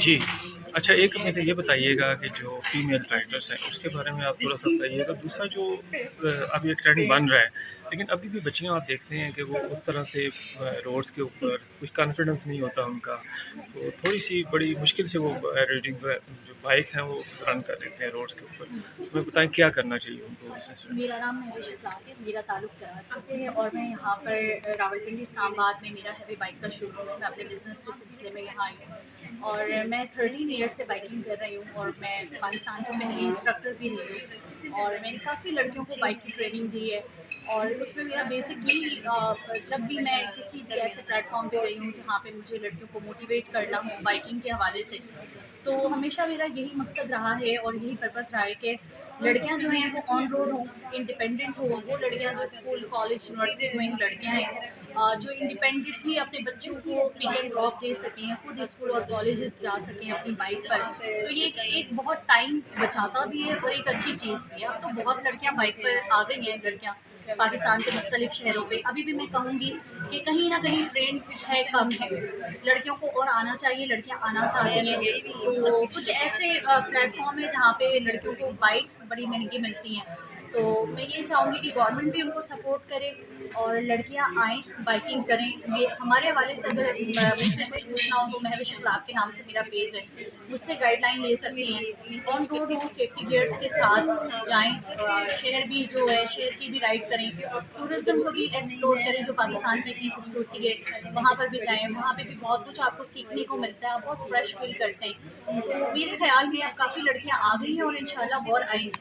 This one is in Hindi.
जी। अच्छा, एक मुझे ये बताइएगा कि जो फीमेल राइटर्स हैं, उसके बारे में आप थोड़ा-सा बताइएगा। दूसरा जो अब ये ट्रेंड बन रहा है, लेकिन अभी भी बच्चियाँ आप देखते हैं कि वो उस तरह से रोड्स के ऊपर कुछ कॉन्फिडेंस नहीं होता उनका, तो थोड़ी-सी बड़ी मुश्किल से वो रीडिंग जो बाइक है वो रन कर लेते हैं रोड्स के ऊपर। तो हमें बताएँ क्या करना चाहिए उनको इस सिलसिले में? मेरा नाम महविश इखलाक है, मेरा ताल्लुक कराची से है और मैं यहाँ पर रावलपिंडी इस्लामाबाद में मेरा हैवी बाइक का शोरूम है। मैं अपने बिज़नेस के सिलसिले में यहाँ आई हूँ और मैं 13 ईयर से बाइकिंग कर रही हूँ और मैं पाकिस्तान की पहली इंस्ट्रक्टर भी रही हूँ और मैंने काफ़ी लड़कियों को बाइक की ट्रेनिंग दी है। और उसमें मेरा बेसिकली जब भी मैं किसी भी ऐसे प्लेटफॉर्म पे गई हूँ जहाँ पे मुझे लड़कियों को मोटिवेट करना हो बाइकिंग के हवाले से, तो हमेशा मेरा यही मकसद रहा है और यही पर्पस रहा है कि लड़कियां जो हैं वो ऑन रोड हों, इंडिपेंडेंट हो। वो लड़कियां जो स्कूल कॉलेज यूनिवर्सिटी गोइंग लड़कियां हैं, जो इंडिपेंडेंटली अपने बच्चों को पिक एंड ड्रॉप दे सकें, खुद स्कूल और कॉलेजेस जा सकें अपनी बाइक पर। तो ये एक बहुत टाइम बचाता भी है और एक अच्छी चीज़ भी है। अब तो बहुत लड़कियां बाइक पर आ गई हैं, लड़कियां पाकिस्तान के मुख्तलिफ शहरों पे। अभी भी मैं कहूँगी कि कहीं ना कहीं ट्रेंड है, कम है। लड़कियों को और आना चाहिए, लड़कियां आना चाहती हैं। तो कुछ ऐसे प्लेटफॉर्म है जहाँ पे लड़कियों को बाइक्स बड़ी महंगी मिलती हैं। तो मैं ये चाहूँगी कि गवर्नमेंट भी उनको सपोर्ट करे और लड़कियां आएँ, बाइकिंग करें। हमारे हवाले से अगर मुझसे कुछ पूछना हो तो महविश इखलाक के नाम से मेरा पेज है, मुझसे गाइडलाइन ले सकती हैं। ऑन रोड हो, सेफ्टी गियर्स के साथ जाएं, शहर भी जो है शहर की भी राइड करें, टूरिज्म को भी एक्सप्लोर करें जो पाकिस्तान की इतनी खूबसूरती है, वहाँ पर भी जाएं। वहाँ पे भी बहुत कुछ आपको सीखने को मिलता है, आप बहुत फ्रेश फील करते हैं। तो मेरे ख्याल में अब काफ़ी लड़कियाँ आ गई हैं और इंशाल्लाह और आएंगी।